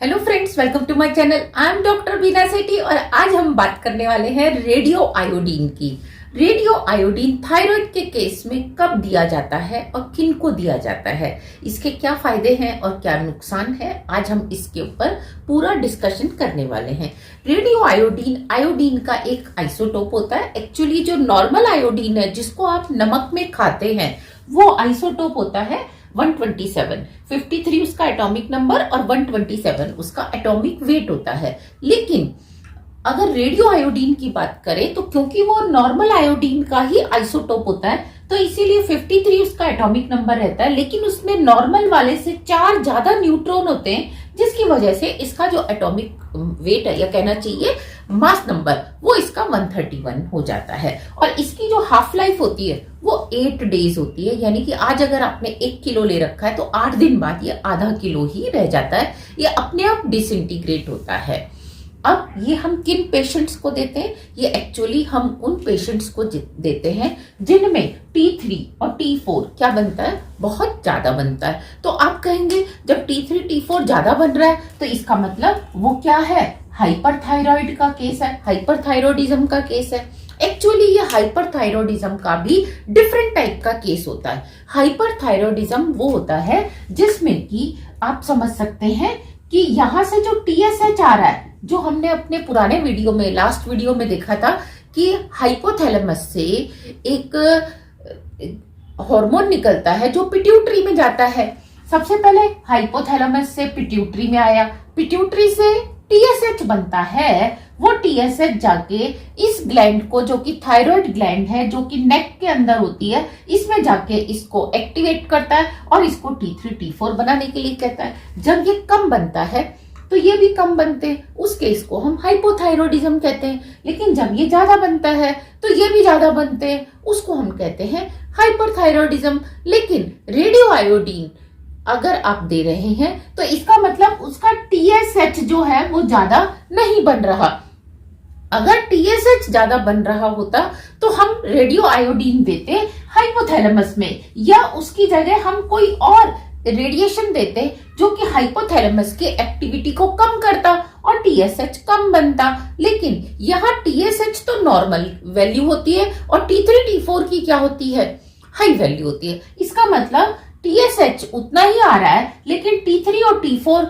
Hello friends, welcome to my channel. I am doctor Beena Sethi और आज हम बात करने वाले हैं रेडियो आयोडीन की। रेडियो आयोडीन थायराइड के केस में कब दिया जाता है और किनको दिया जाता है, इसके क्या फायदे हैं और क्या नुकसान है, आज हम इसके ऊपर पूरा डिस्कशन करने वाले हैं। रेडियो आयोडीन आयोडीन का एक आइसोटोप होता है। एक्चुअली जो नॉर्मल आयोडीन है जिसको आप नमक में खाते हैं वो आइसोटोप होता है 127, 53 उसका एटॉमिक नंबर और 127 उसका एटॉमिक वेट होता है। लेकिन अगर रेडियो आयोडीन की बात करें तो क्योंकि वो नॉर्मल आयोडीन का ही आइसोटोप होता है तो इसीलिए 53 उसका एटॉमिक नंबर रहता है, लेकिन उसमें नॉर्मल वाले से 4 ज्यादा न्यूट्रॉन होते हैं, जिसकी वजह से इसका जो एटॉमिक वेट है या कहना चाहिए मास नंबर वो इसका 131 हो जाता है। और इसकी जो हाफ लाइफ होती है वो 8 डेज होती है, यानी कि आज अगर आपने 1 किलो ले रखा है तो 8 दिन बाद ये आधा किलो ही रह जाता है, ये अपने आप डिसइंटीग्रेट होता है। अब ये हम किन पेशेंट्स को देते हैं, ये एक्चुअली हम उन पेशेंट्स को देते हैं जिनमें T3 और T4 क्या बनता है, बहुत ज्यादा बनता है। तो आप कहेंगे जब T3 T4 ज्यादा बन रहा है तो इसका मतलब वो क्या है, हाइपरथायरॉइड का केस है, हाइपरथायरॉइडिज्म का केस है। एक्चुअली ये हाइपरथायरॉइडिज्म का भी डिफरेंट टाइप का केस होता है। हाइपरथायरॉइडिज्म वो होता है जिसमें कि आप समझ सकते हैं कि यहां से जो TSH आ रहा है, जो हमने अपने पुराने वीडियो में लास्ट वीडियो में देखा था कि हाइपोथैलेमस से एक हार्मोन निकलता है जो पिट्यूटरी में जाता है। सबसे पहले हाइपोथैलेमस से पिट्यूटरी में आया, पिट्यूटरी से TSH बनता है, वो TSH जाके इस ग्लैंड को, जो कि थायराइड ग्लैंड है जो कि नेक के अंदर होती है, इसमें जाके इसको एक्टिवेट करता है और इसको T3 T4 बनाने के लिए कहता है। जब ये कम बनता है तो ये भी कम बनते हैं, उस केस को हम हाइपोथायरॉइडिज्म कहते हैं। लेकिन जब ये ज्यादा बनता है तो ये भी ज्यादा बनते हैं, उसको हम कहते हैं हाइपरथायरॉइडिज्म। लेकिन रेडियो आयोडीन अगर आप दे रहे हैं तो इसका मतलब उसका TSH जो है वो ज्यादा नहीं बन रहा। अगर TSH ज्यादा बन रहा होता तो हम रेडियो आयोडीन देते हाइपोथैलेमस में, या उसकी जगह हम कोई और रेडिएशन देते जो कि हाइपोथैलेमस की एक्टिविटी को कम करता और TSH कम बनता। लेकिन यहाँ TSH तो नॉर्मल वैल्यू होती है और T3 T4 की क्या होती है, हाई वैल्यू होती है। इसका मतलब TSH उतना ही आ रहा है लेकिन T3 और T4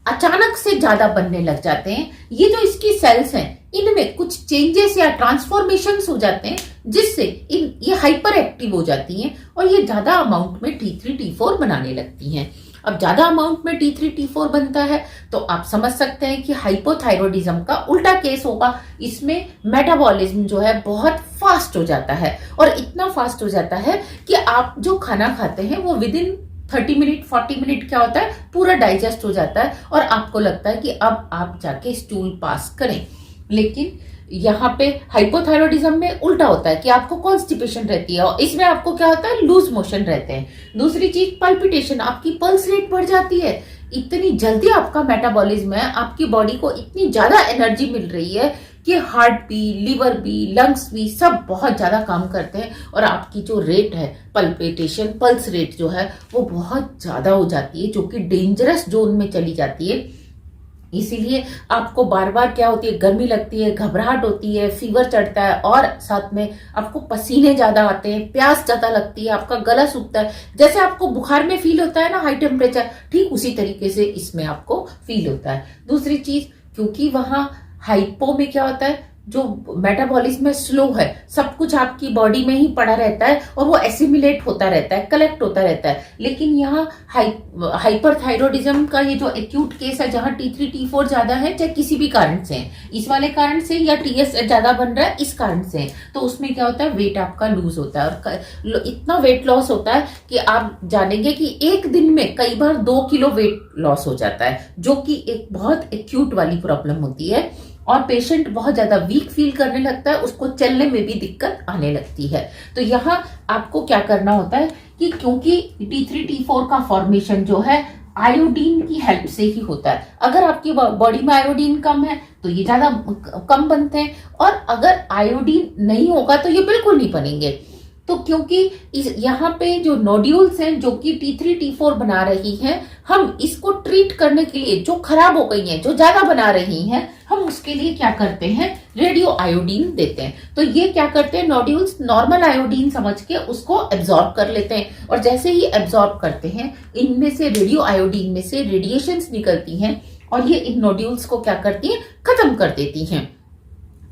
अचानक से ज्यादा बनने लग जाते हैं। ये जो इसकी सेल्स हैं इनमें कुछ चेंजेस या ट्रांसफॉर्मेशंस हो जाते हैं जिससे ये हाइपर एक्टिव हो जाती हैं और ये ज्यादा अमाउंट में T3 T4 बनाने लगती हैं। अब ज्यादा अमाउंट में T3 T4 बनता है तो आप समझ सकते हैं कि हाइपोथायरॉइडिज्म का उल्टा केस होगा। इसमें मेटाबॉलिज्म जो है बहुत फास्ट हो जाता है और इतना फास्ट हो जाता है कि आप जो खाना खाते हैं वो विद इन 30 मिनट 40 मिनट क्या होता है पूरा डाइजेस्ट हो जाता है और आपको लगता है कि अब आप जाके स्टूल पास करें। लेकिन यहाँ पे हाइपोथायरॉइडिज्म में उल्टा होता है कि आपको कॉन्स्टिपेशन रहती है और इसमें आपको क्या होता है, लूज मोशन रहते हैं। दूसरी चीज पल्पिटेशन, आपकी पल्स रेट बढ़ जाती है। इतनी जल्दी आपका मेटाबॉलिज्म है, आपकी बॉडी को इतनी ज्यादा एनर्जी मिल रही है कि हार्ट भी, लिवर भी, लंग्स भी सब बहुत ज्यादा काम करते हैं और आपकी जो रेट है पल्पिटेशन, पल्स रेट जो है वो बहुत ज्यादा हो जाती है, जो कि डेंजरस जोन में चली जाती है। इसीलिए आपको बार बार क्या होती है, गर्मी लगती है, घबराहट होती है, फीवर चढ़ता है और साथ में आपको पसीने ज्यादा आते हैं, प्यास ज्यादा लगती है, आपका गला सूखता है। जैसे आपको बुखार में फील होता है ना हाई टेम्परेचर, ठीक उसी तरीके से इसमें आपको फील होता है। दूसरी चीज, क्योंकि वहां हाइपो में क्या होता है, जो मेटाबॉलिज्म में स्लो है, सब कुछ आपकी बॉडी में ही पड़ा रहता है और वो एसिमिलेट होता रहता है, कलेक्ट होता रहता है। लेकिन यहाँ हाइपरथायरॉइडिज्म का ये जो एक्यूट केस है जहाँ T3 T4 ज्यादा है, चाहे किसी भी कारण से है, इस वाले कारण से या TSH ज्यादा बन रहा है इस कारण से, तो उसमें क्या होता है, वेट आपका लूज होता है और इतना वेट लॉस होता है कि आप जानेंगे कि एक दिन में कई बार 2 किलो वेट लॉस हो जाता है, जो कि एक बहुत एक्यूट वाली प्रॉब्लम होती है और पेशेंट बहुत ज्यादा वीक फील करने लगता है, उसको चलने में भी दिक्कत आने लगती है। तो यहाँ आपको क्या करना होता है कि क्योंकि T3 T4 का फॉर्मेशन जो है आयोडीन की हेल्प से ही होता है। अगर आपकी बॉडी में आयोडीन कम है तो ये ज्यादा कम बनते हैं और अगर आयोडीन नहीं होगा तो ये बिल्कुल नहीं बनेंगे। तो क्योंकि यहाँ पे जो नोड्यूल्स हैं जो कि T3 T4 बना रही हैं, हम इसको ट्रीट करने के लिए, जो खराब हो गई हैं, जो ज्यादा बना रही हैं, हम उसके लिए क्या करते हैं, रेडियो आयोडीन देते हैं। तो ये क्या करते हैं, नोड्यूल्स नॉर्मल आयोडीन समझ के उसको एब्जॉर्ब कर लेते हैं, और जैसे ही एब्जॉर्ब करते हैं इनमें से रेडियो आयोडीन में से रेडिएशंस निकलती हैं और ये इन नोड्यूल्स को क्या करती हैं, खत्म कर देती हैं।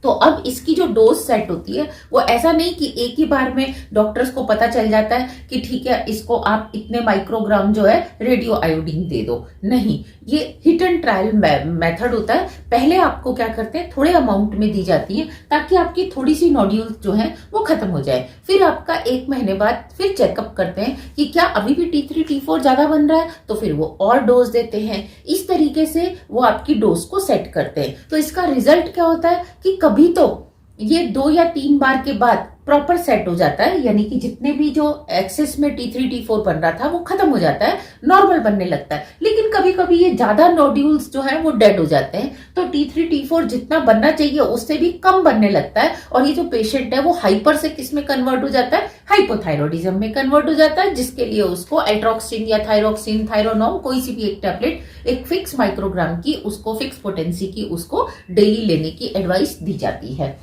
तो अब इसकी जो डोज सेट होती है वो ऐसा नहीं कि एक ही बार में डॉक्टर्स को पता चल जाता है कि ठीक है इसको आप इतने माइक्रोग्राम जो है रेडियो आयोडीन दे दो। नहीं, ये हिट एंड ट्रायल मेथड होता है। पहले आपको क्या करते हैं, थोड़े अमाउंट में दी जाती है ताकि आपकी थोड़ी सी नोड्यूल्स जो है वो खत्म हो जाए। फिर आपका 1 महीने बाद फिर चेकअप करते हैं कि क्या अभी भी T3 T4 ज्यादा बन रहा है, तो फिर वो और डोज देते हैं। इस तरीके से वो आपकी डोज को सेट करते हैं। तो इसका रिजल्ट क्या होता है कि कभी तो ये 2 या 3 बार के बाद प्रॉपर सेट हो जाता है, यानी कि जितने भी जो एक्सेस में T3 T4 बन रहा था वो खत्म हो जाता है, नॉर्मल बनने लगता है। लेकिन कभी कभी ये ज्यादा नोड्यूल्स जो है वो डेड हो जाते हैं, तो T3 T4 जितना बनना चाहिए उससे भी कम बनने लगता है, और ये जो पेशेंट है वो हाइपर से किस में कन्वर्ट हो जाता है, हाइपोथायरॉयडिज्म में कन्वर्ट हो जाता है, जिसके लिए उसको एल्ट्रोक्सिन या थायरोक्सिन, थायरोनॉम, कोई सी भी एक टैबलेट एक फिक्स माइक्रोग्राम की, उसको फिक्स पोटेंसी की, उसको डेली लेने की एडवाइस दी जाती है।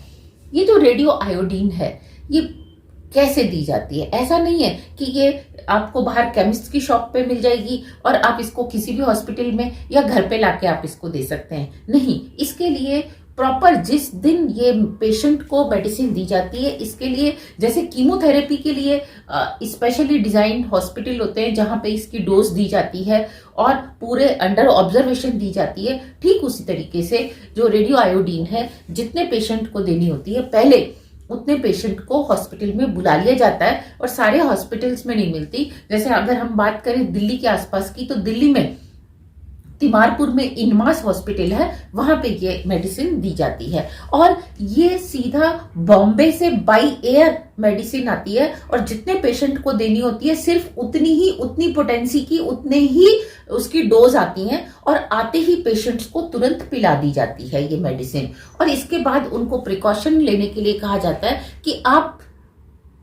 ये जो रेडियो आयोडीन है ये कैसे दी जाती है, ऐसा नहीं है कि ये आपको बाहर केमिस्ट की शॉप पे मिल जाएगी और आप इसको किसी भी हॉस्पिटल में या घर पे लाके आप इसको दे सकते हैं। नहीं, इसके लिए प्रॉपर जिस दिन ये पेशेंट को मेडिसिन दी जाती है, इसके लिए जैसे कीमोथेरेपी के लिए स्पेशली डिजाइंड हॉस्पिटल होते हैं जहां पे इसकी डोज दी जाती है और पूरे अंडर ऑब्जर्वेशन दी जाती है, ठीक उसी तरीके से जो रेडियो आयोडीन है जितने पेशेंट को देनी होती है पहले उतने पेशेंट को हॉस्पिटल में बुला लिया जाता है, और सारे हॉस्पिटल्स में नहीं मिलती। जैसे अगर हम बात करें दिल्ली के आसपास की, तो दिल्ली में तिमारपुर में इनमास हॉस्पिटल है, वहां पे ये मेडिसिन दी जाती है, और ये सीधा बॉम्बे से बाई एयर मेडिसिन आती है, और जितने पेशेंट को देनी होती है सिर्फ उतनी पोटेंसी की, उतने ही उसकी डोज आती हैं, और आते ही पेशेंट्स को तुरंत पिला दी जाती है ये मेडिसिन। और इसके बाद उनको प्रिकॉशन लेने के लिए कहा जाता है कि आप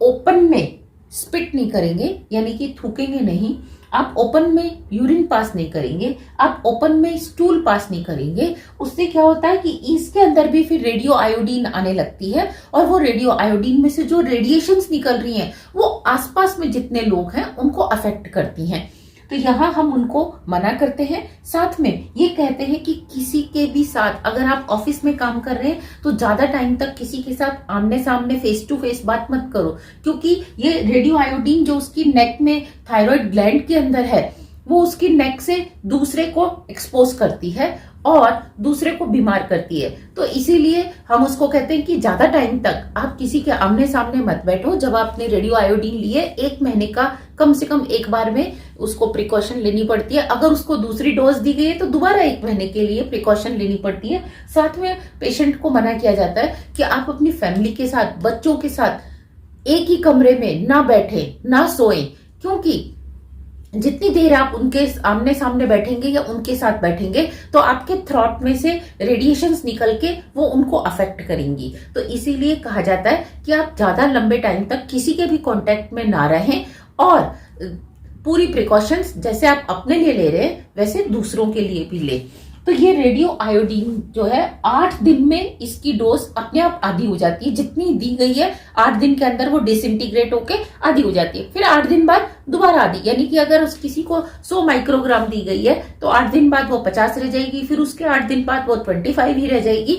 ओपन में स्पिट नहीं करेंगे, यानी कि थूकेंगे नहीं, आप ओपन में यूरिन पास नहीं करेंगे, आप ओपन में स्टूल पास नहीं करेंगे। उससे क्या होता है कि इसके अंदर भी फिर रेडियो आयोडीन आने लगती है, और वो रेडियो आयोडीन में से जो रेडिएशंस निकल रही हैं वो आसपास में जितने लोग हैं उनको अफेक्ट करती हैं। तो यहाँ हम उनको मना करते हैं। साथ में ये कहते हैं कि किसी के भी साथ, अगर आप ऑफिस में काम कर रहे हैं तो ज्यादा टाइम तक किसी के साथ आमने सामने फेस टू फेस बात मत करो, क्योंकि ये रेडियो आयोडीन जो उसकी नेक में थायराइड ग्लैंड के अंदर है वो उसकी नेक से दूसरे को एक्सपोज करती है और दूसरे को बीमार करती है। तो इसीलिए हम उसको कहते हैं कि ज्यादा टाइम तक आप किसी के आमने सामने मत बैठो। जब आपने रेडियो आयोडीन लिए 1 महीने का कम से कम एक बार में उसको प्रिकॉशन लेनी पड़ती है। अगर उसको दूसरी डोज दी गई है तो दोबारा 1 महीने के लिए प्रिकॉशन लेनी पड़ती है। साथ में पेशेंट को मना किया जाता है कि आप अपनी फैमिली के साथ, बच्चों के साथ एक ही कमरे में ना बैठे, ना सोएं, क्योंकि जितनी देर आप उनके आमने सामने बैठेंगे या उनके साथ बैठेंगे तो आपके थ्रॉट में से रेडिएशंस निकल के वो उनको अफेक्ट करेंगी। तो इसीलिए कहा जाता है कि आप ज्यादा लंबे टाइम तक किसी के भी कांटेक्ट में ना रहें, और पूरी प्रिकॉशंस जैसे आप अपने लिए ले रहे हैं वैसे दूसरों के लिए भी ले। तो ये रेडियो आयोडीन जो है 8 दिन में इसकी डोज अपने आप आधी हो जाती है। जितनी दी गई है 8 दिन के अंदर वो डिसइंटीग्रेट होके आधी हो जाती है। फिर 8 दिन बाद दोबारा आधी, यानी कि अगर उस किसी को 100 माइक्रोग्राम दी गई है तो 8 दिन बाद वो 50 रह जाएगी, फिर उसके 8 दिन बाद वो 25 ही रह जाएगी।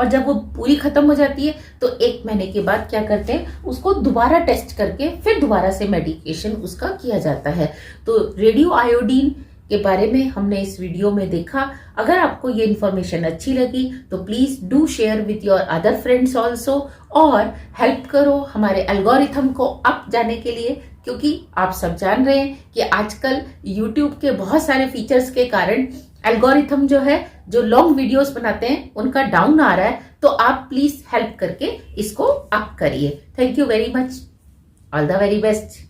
और जब वो पूरी खत्म हो जाती है तो 1 महीने के बाद क्या करते हैं, उसको दोबारा टेस्ट करके फिर दोबारा से मेडिकेशन उसका किया जाता है। तो रेडियो आयोडीन के बारे में हमने इस वीडियो में देखा। अगर आपको ये इन्फॉर्मेशन अच्छी लगी तो please do share with your other friends also, और हेल्प करो हमारे एल्गोरिथम को अप जाने के लिए, क्योंकि आप सब जान रहे हैं कि आजकल यूट्यूब के बहुत सारे फीचर्स के कारण एल्गोरिथम जो है, जो लॉन्ग वीडियोस बनाते हैं उनका डाउन आ रहा है। तो आप प्लीज हेल्प करके इसको अप करिए। Thank you very much, all the very best.